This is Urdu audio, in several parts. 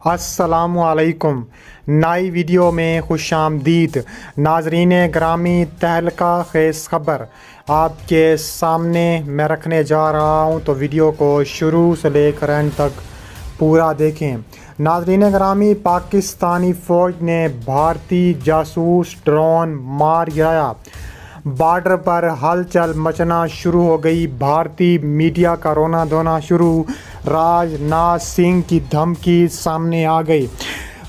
السلام علیکم، نئی ویڈیو میں خوش آمدید۔ ناظرین گرامی، تہلکہ خیز خبر آپ کے سامنے میں رکھنے جا رہا ہوں، تو ویڈیو کو شروع سے لے کر اینڈ تک پورا دیکھیں۔ ناظرین گرامی، پاکستانی فوج نے بھارتی جاسوس ڈرون مار گرایا، بارڈر پر ہلچل مچنا شروع ہو گئی، بھارتی میڈیا کا رونا دھونا شروع، راج ناتھ سنگھ کی دھمکی سامنے آ گئی۔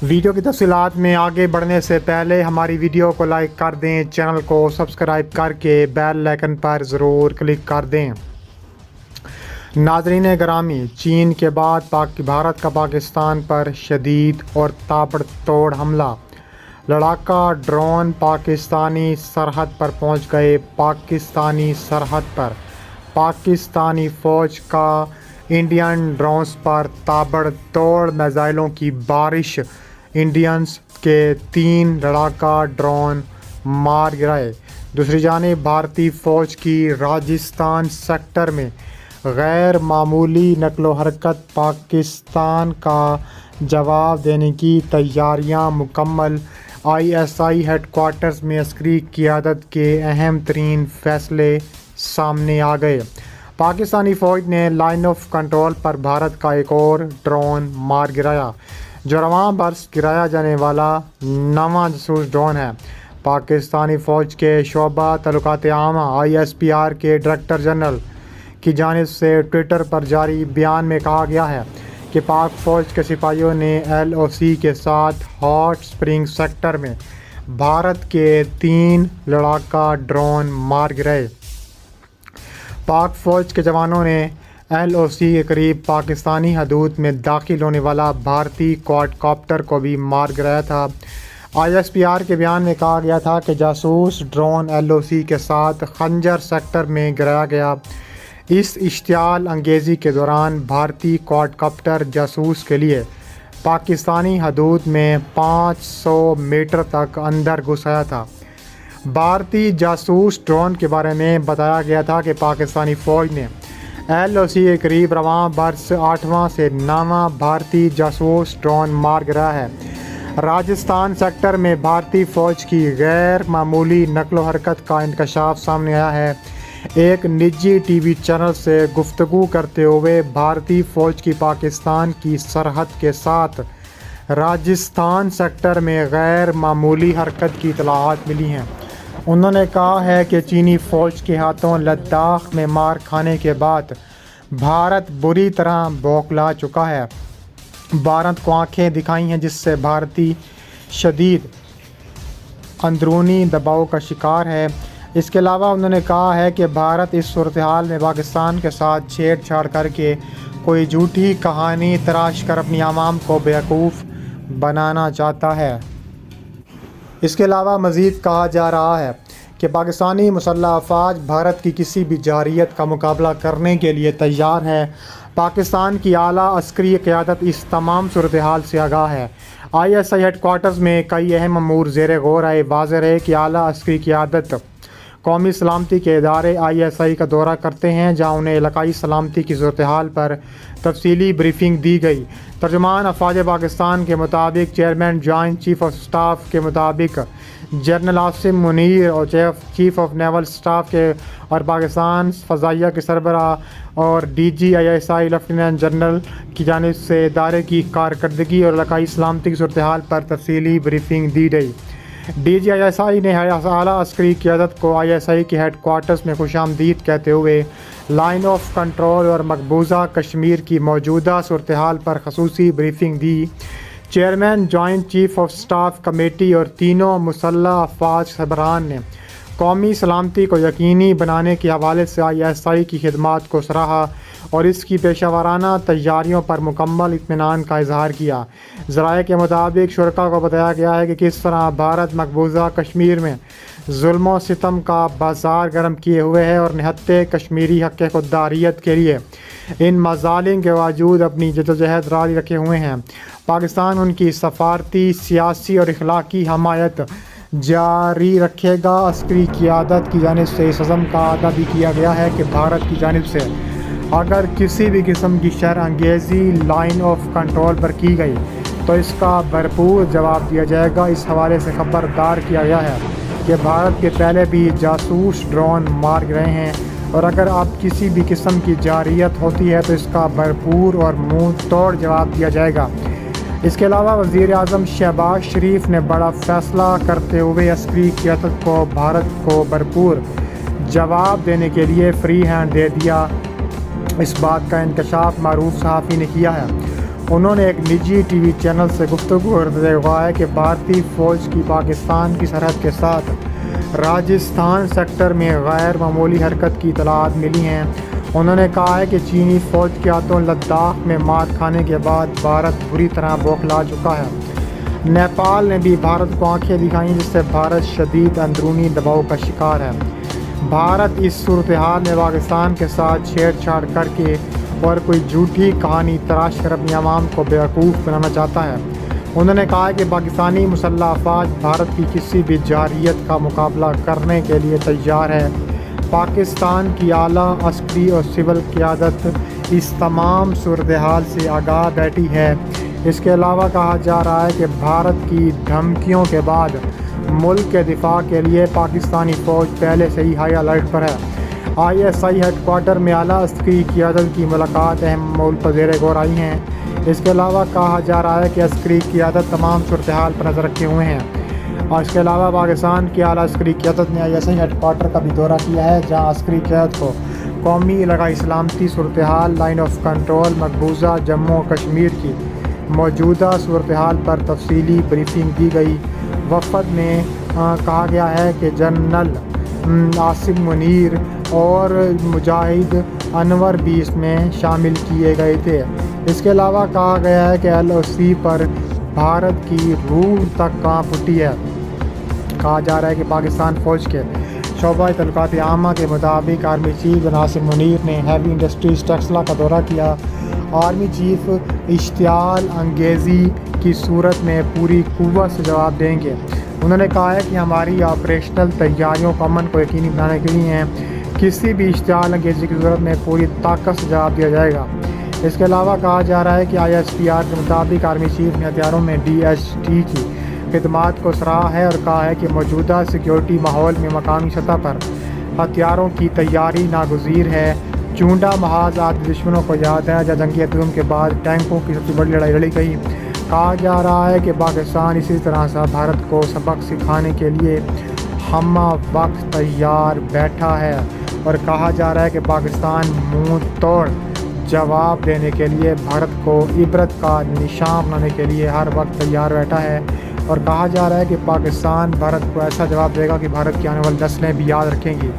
ویڈیو کی تفصیلات میں آگے بڑھنے سے پہلے ہماری ویڈیو کو لائک کر دیں، چینل کو سبسکرائب کر کے بیل آئیکن پر ضرور کلک کر دیں۔ ناظرین گرامی، چین کے بعد بھارت کا پاکستان پر شدید اور تابڑ توڑ حملہ، لڑاکا ڈرون پاکستانی سرحد پر پہنچ گئے۔ پاکستانی سرحد پر پاکستانی فوج کا انڈین ڈرونز پر تابڑ توڑ میزائلوں کی بارش، انڈینز کے 3 لڑاکا ڈرون مار گرائے۔ دوسری جانب بھارتی فوج کی راجستھان سیکٹر میں غیر معمولی نقل و حرکت، پاکستان کا جواب دینے کی تیاریاں مکمل۔ ISI ہیڈ کوارٹرز میں عسکری قیادت کے اہم ترین فیصلے سامنے آ گئے۔ پاکستانی فوج نے لائن آف کنٹرول پر بھارت کا ایک اور ڈرون مار گرایا، جو رواں برس گرایا جانے والا 9واں جاسوس ڈرون ہے۔ پاکستانی فوج کے شعبہ تعلقات عامہ ISPR کے ڈائریکٹر جنرل کی جانب سے ٹویٹر پر جاری بیان میں کہا گیا ہے کہ پاک فوج کے سپاہیوں نے LOC کے ساتھ ہاٹ اسپرنگ سیکٹر میں بھارت کے 3 لڑاکا ڈرون مار گرائے۔ پاک فوج کے جوانوں نے LOC کے قریب پاکستانی حدود میں داخل ہونے والا بھارتی کوڈ کاپٹر کو بھی مار گرایا تھا۔ ISPR کے بیان میں کہا گیا تھا کہ جاسوس ڈرون LOC کے ساتھ خنجر سیکٹر میں گرایا گیا۔ اس اشتعال انگیزی کے دوران بھارتی کوڈ کاپٹر جاسوس کے لیے پاکستانی حدود میں 500 میٹر تک اندر گھس آیا تھا۔ بھارتی جاسوس ڈرون کے بارے میں بتایا گیا تھا کہ پاکستانی فوج نے LOC کے قریب رواں برس 8واں سے 9واں بھارتی جاسوس ڈرون مار گرایا ہے۔ راجستھان سیکٹر میں بھارتی فوج کی غیر معمولی نقل و حرکت کا انکشاف سامنے آیا ہے۔ ایک نجی TV چینل سے گفتگو کرتے ہوئے بھارتی فوج کی پاکستان کی سرحد کے ساتھ راجستھان سیکٹر میں غیر معمولی حرکت کی اطلاعات ملی ہیں۔ انہوں نے کہا ہے کہ چینی فوج کے ہاتھوں لداخ میں مار کھانے کے بعد بھارت بری طرح بوکھلا چکا ہے۔ بھارت کو آنکھیں دکھائی ہیں، جس سے بھارتی شدید اندرونی دباؤ کا شکار ہے۔ اس کے علاوہ انہوں نے کہا ہے کہ بھارت اس صورتحال میں پاکستان کے ساتھ چھیڑ چھاڑ کر کے کوئی جھوٹی کہانی تراش کر اپنی عوام کو بیوقوف بنانا چاہتا ہے۔ اس کے علاوہ مزید کہا جا رہا ہے کہ پاکستانی مسلح افواج بھارت کی کسی بھی جارحیت کا مقابلہ کرنے کے لیے تیار ہے۔ پاکستان کی اعلیٰ عسکری قیادت اس تمام صورتحال سے آگاہ ہے۔ ISI ہیڈ کوارٹرز میں کئی اہم امور زیر غور آئے۔ واضح ہے کہ اعلیٰ عسکری قیادت قومی سلامتی کے ادارے ISI کا دورہ کرتے ہیں، جہاں انہیں علاقائی سلامتی کی صورتحال پر تفصیلی بریفنگ دی گئی۔ ترجمان افواج پاکستان کے مطابق chairman joint chief of staff کے مطابق جنرل عاصم منیر اور چیف آف نیول اسٹاف کے اور پاکستان فضائیہ کے سربراہ اور DG ISI لیفٹیننٹ جنرل کی جانب سے ادارے کی کارکردگی اور علاقائی سلامتی کی صورتحال پر تفصیلی بریفنگ دی گئی۔ DG ISI نے اعلیٰ عسکری قیادت کو ISI کے ہیڈ کوارٹرز میں خوش آمدید کہتے ہوئے لائن آف کنٹرول اور مقبوضہ کشمیر کی موجودہ صورتحال پر خصوصی briefing the. Chairman joint chief of staff committee اور تینوں مسلح افواج سربراہان نے قومی سلامتی کو یقینی بنانے کے حوالے سے ISI کی خدمات کو سراہا اور اس کی پیشہ ورانہ تیاریوں پر مکمل اطمینان کا اظہار کیا۔ ذرائع کے مطابق شرکاء کو بتایا گیا ہے کہ کس طرح بھارت مقبوضہ کشمیر میں ظلم و ستم کا بازار گرم کیے ہوئے ہے اور نہتے کشمیری حق خودداریت کے لیے ان مظالم کے باوجود اپنی جدوجہد جاری رکھے ہوئے ہیں۔ پاکستان ان کی سفارتی، سیاسی اور اخلاقی حمایت جاری رکھے گا۔ عسکری قیادت کی جانب سے اس عزم کا اعادہ بھی کیا گیا ہے کہ بھارت کی جانب سے اگر کسی بھی قسم کی شر انگیزی لائن آف کنٹرول پر کی گئی تو اس کا بھرپور جواب دیا جائے گا۔ اس حوالے سے خبردار کیا گیا ہے کہ بھارت کے پہلے بھی جاسوس ڈرون مار گئے ہیں اور اگر اب کسی بھی قسم کی جارحیت ہوتی ہے تو اس کا بھرپور اور منہ توڑ جواب دیا جائے گا۔ اس کے علاوہ وزیر اعظم شہباز شریف نے بڑا فیصلہ کرتے ہوئے عسکری قیادت کو بھارت کو بھرپور جواب دینے کے لیے فری ہینڈ دے دیا۔ اس بات کا انکشاف معروف صحافی نے کیا ہے۔ انہوں نے ایک نجی ٹی وی چینل سے گفتگو کرتے ہوئے کہا ہے کہ بھارتی فوج کی پاکستان کی سرحد کے ساتھ راجستھان سیکٹر میں غیر معمولی حرکت کی اطلاعات ملی ہیں۔ انہوں نے کہا ہے کہ چینی فوج کے ہاتھوں لداخ میں مار کھانے کے بعد بھارت بری طرح بوکھلا چکا ہے۔ نیپال نے بھی بھارت کو آنکھیں دکھائیں جس سے بھارت شدید اندرونی دباؤ کا شکار ہے۔ بھارت اس صورتحال میں پاکستان کے ساتھ چھیڑ چھاڑ کر کے اور کوئی جھوٹی کہانی تراش کر اپنی عوام کو بیوقوف بنانا چاہتا ہے۔ انہوں نے کہا کہ پاکستانی مسلح افواج بھارت کی کسی بھی جارحیت کا مقابلہ کرنے کے لیے تیار ہے۔ پاکستان کی اعلیٰ عسکری اور سول قیادت اس تمام صورتحال سے آگاہ بیٹھی ہے۔ اس کے علاوہ کہا جا رہا ہے کہ بھارت کی دھمکیوں کے بعد ملک کے دفاع کے لیے پاکستانی فوج پہلے سے ہی ہائی الرٹ پر ہے۔ ISI ہیڈ کوارٹر میں اعلیٰ عسکری قیادت کی ملاقات اہم امور پر زیر غور آئی ہیں۔ اس کے علاوہ کہا جا رہا ہے کہ عسکری قیادت تمام صورتحال پر نظر رکھے ہوئے ہیں اور اس کے علاوہ پاکستان کی اعلیٰ عسکری قیادت نے ISI ہیڈ کوارٹر کا بھی دورہ کیا ہے جہاں عسکری قیادت کو قومی علاقائی سلامتی صورتحال لائن آف کنٹرول مقبوضہ جموں و کشمیر کی موجودہ صورتحال پر تفصیلی بریفنگ دی گئی۔ وفد میں کہا گیا ہے کہ جنرل عاصم منیر اور مجاہد انور بھی اس میں شامل کیے گئے تھے۔ اس کے علاوہ کہا گیا ہے کہ LOC پر بھارت کی روح تک کانپ اٹھی ہے۔ کہا جا رہا ہے کہ پاکستان فوج کے شعبہ تعلقات عامہ کے مطابق army chief general Asim Munir نے ہیوی انڈسٹریز ٹیکسلا کا دورہ کیا۔ آرمی چیف اشتعال انگیزی کی صورت میں پوری قوت سے جواب دیں گے۔ انہوں نے کہا ہے کہ ہماری آپریشنل تیاریوں کو امن کو یقینی بنانے کے لیے ہیں۔ کسی بھی اشتعال انگیزی کی صورت میں پوری طاقت سے جواب دیا جائے گا۔ اس کے علاوہ کہا جا رہا ہے کہ ISPR کے مطابق آرمی چیف نے ہتھیاروں میں DHT کی خدمات کو سراہا ہے اور کہا ہے کہ موجودہ سیکیورٹی ماحول میں مقامی سطح پر ہتھیاروں کی تیاری ناگزیر ہے۔ چونڈا محاذ آج دشمنوں کو یاد ہے جہاں جنگی ہتھیاروں کے بعد ٹینکوں کی سب سے بڑی لڑائی لڑی گئی۔ کہا جا رہا ہے کہ پاکستان اسی طرح سے بھارت کو سبق سکھانے کے لیے ہمہ وقت تیار بیٹھا ہے اور کہا جا رہا ہے کہ پاکستان منہ توڑ جواب دینے کے لیے بھارت کو عبرت کا نشان بنانے کے لیے ہر وقت تیار بیٹھا ہے اور کہا جا رہا ہے کہ پاکستان بھارت کو ایسا جواب دے گا کہ بھارت کی آنے والی نسلیں بھی یاد رکھیں گی۔